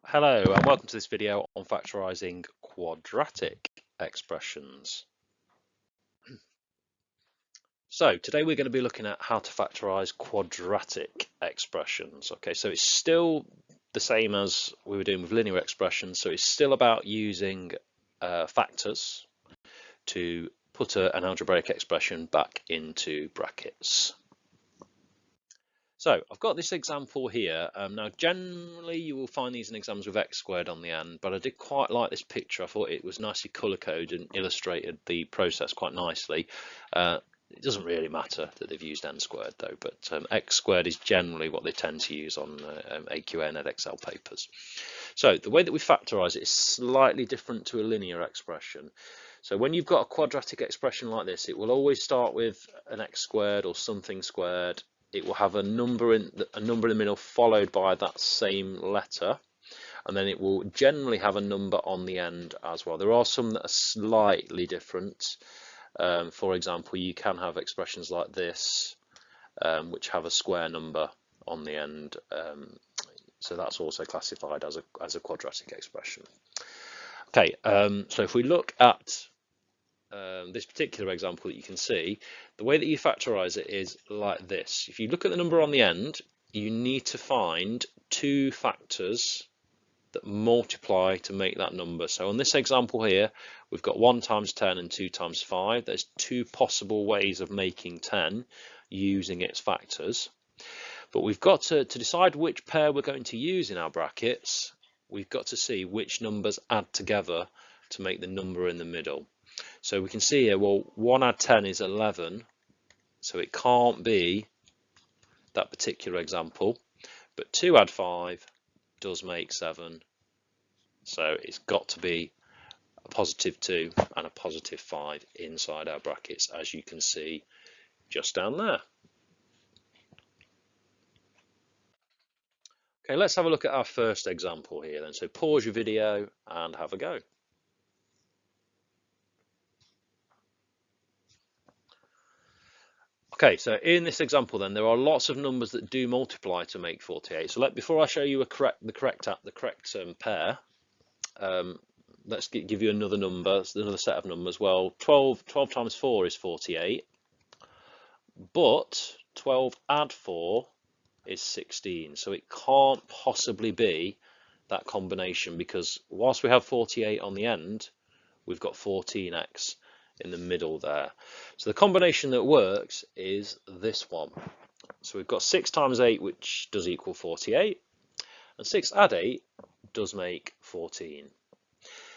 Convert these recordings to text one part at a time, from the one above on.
Hello and welcome to this video on factorising quadratic expressions. So today we're going to be looking at how to factorise quadratic expressions. Okay, so it's still the same as we were doing with linear expressions, so it's still about using factors to put an algebraic expression back into brackets. So I've got this example here. Now generally you will find these in exams with x squared on the end, but I did quite like this picture. I thought it was nicely colour coded and illustrated the process quite nicely. It doesn't really matter that they've used n squared though, but x squared is generally what they tend to use on AQA and Edexcel papers. So the way that we factorise it is slightly different to a linear expression. So when you've got a quadratic expression like this, it will always start with an x squared or something squared. It will have a number in the middle followed by that same letter, and then it will generally have a number on the end as well. There are some that are slightly different. For example, you can have expressions like this, which have a square number on the end. So that's also classified as a quadratic expression. Okay, so if we look at this particular example that you can see, the way that you factorize it is like this. If you look at the number on the end, you need to find two factors that multiply to make that number. So on this example here, we've got 1 times 10 and 2 times 5. There's two possible ways of making 10 using its factors. But we've got to decide which pair we're going to use in our brackets. We've got to see which numbers add together to make the number in the middle. So we can see here, well, 1 add 10 is 11, so it can't be that particular example, but 2 add 5 does make 7, so it's got to be a positive 2 and a positive 5 inside our brackets, as you can see just down there. Okay, let's have a look at our first example here then. So pause your video and have a go. Okay, so in this example then, there are lots of numbers that do multiply to make 48. So before I show you the correct pair, let's give you another number, another set of numbers. Well, 12 times 4 is 48, but 12 add 4 is 16. So it can't possibly be that combination, because whilst we have 48 on the end, we've got 14x in the middle there. So the combination that works is this one. So we've got 6 times 8, which does equal 48, and 6 add 8 does make 14.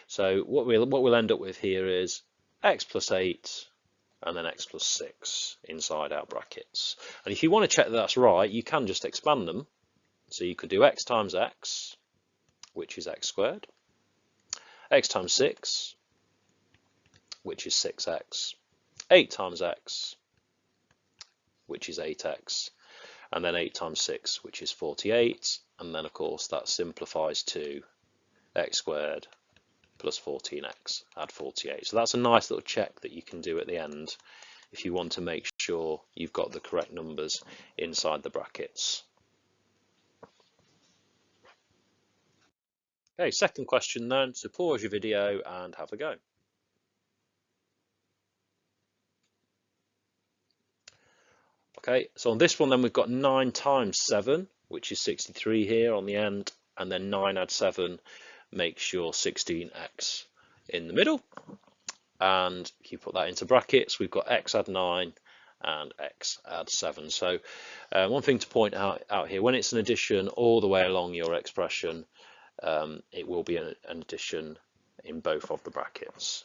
So what we'll end up with here is x plus 8 and then x plus 6 inside our brackets. And if you want to check that that's right, you can just expand them. So you could do x times x, which is x squared, x times 6, which is 6x, 8 times x, which is 8x, and then 8 times 6, which is 48, and then of course that simplifies to x squared plus 14x, add 48. So that's a nice little check that you can do at the end if you want to make sure you've got the correct numbers inside the brackets. Okay, second question then, so pause your video and have a go. Okay, so on this one then we've got 9 times 7, which is 63 here on the end, and then 9 add 7 makes your 16x in the middle. And if you put that into brackets, we've got x add 9 and x add 7. So one thing to point out here, when it's an addition all the way along your expression, it will be an addition in both of the brackets.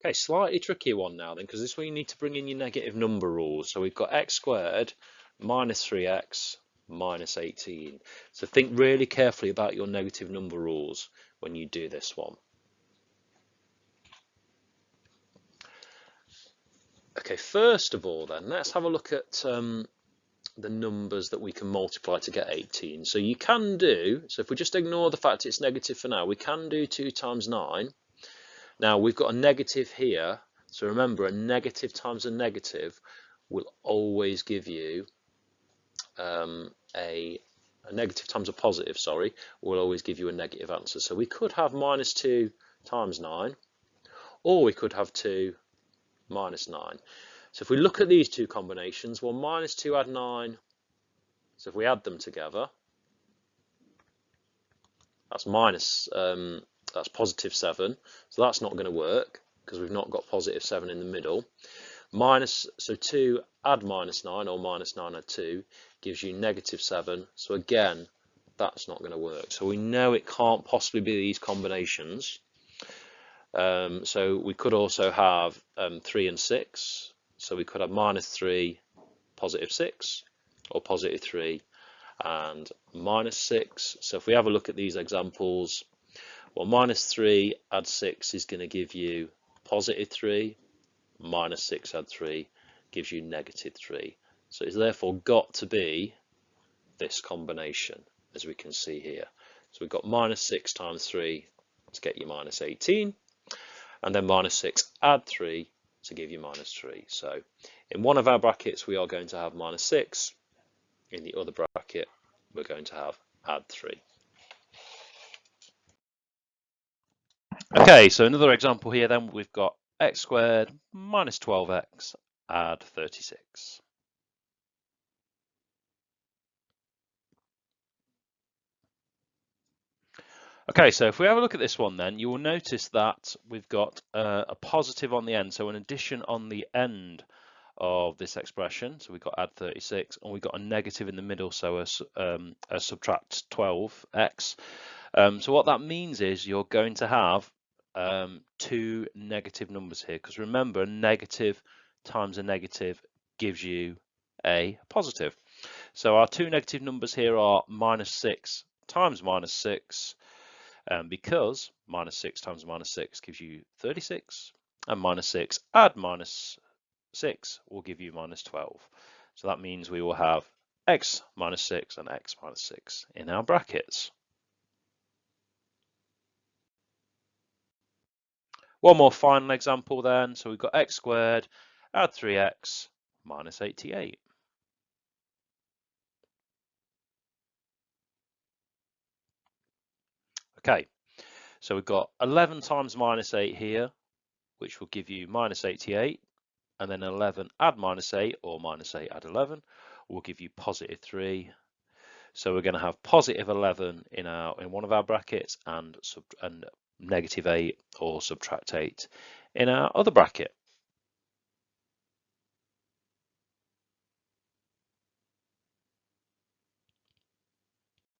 Okay, slightly trickier one now then, because this one you need to bring in your negative number rules. So we've got x squared minus 3x minus 18. So think really carefully about your negative number rules when you do this one. Okay, first of all then, let's have a look at the numbers that we can multiply to get 18. So you can do, so if we just ignore the fact it's negative for now, we can do 2 times 9. Now we've got a negative here, so remember a negative times a negative will always give you a a negative times a positive, sorry, will always give you a negative answer. So we could have minus 2 times 9, or we could have 2 minus 9. So if we look at these two combinations, well, minus 2 add 9, so if we add them together, that's that's positive 7, so that's not going to work because we've not got positive 7 in the middle. So 2 add minus 9, or minus 9 add 2, gives you negative 7, so again, that's not going to work. So we know it can't possibly be these combinations. So we could also have 3 and 6, so we could have minus 3, positive 6, or positive 3 and minus 6. So if we have a look at these examples, well, minus 3 add 6 is going to give you positive 3, minus 6 add 3 gives you negative 3. So it's therefore got to be this combination, as we can see here. So we've got minus 6 times 3 to get you minus 18, and then minus 6 add 3 to give you minus 3. So in one of our brackets we are going to have minus 6, in the other bracket we're going to have add 3. Okay, so another example here then, we've got x squared minus 12x add 36. Okay, so if we have a look at this one then, you will notice that we've got a positive on the end, so an addition on the end of this expression. So we've got add 36, and we've got a negative in the middle, so a subtract 12x. So what that means is you're going to have two negative numbers here, because remember, a negative times a negative gives you a positive. So our two negative numbers here are minus 6 times minus 6, because minus 6 times minus 6 gives you 36, and minus 6 add minus 6 will give you minus 12. So that means we will have x minus 6 and x minus 6 in our brackets. One more final example then. So we've got x squared, add 3x minus 88. Okay, so we've got 11 times minus 8 here, which will give you minus 88. And then 11 add minus 8, or minus 8 add 11, will give you positive 3. So we're going to have positive 11 in one of our brackets, and negative 8 or subtract 8 in our other bracket.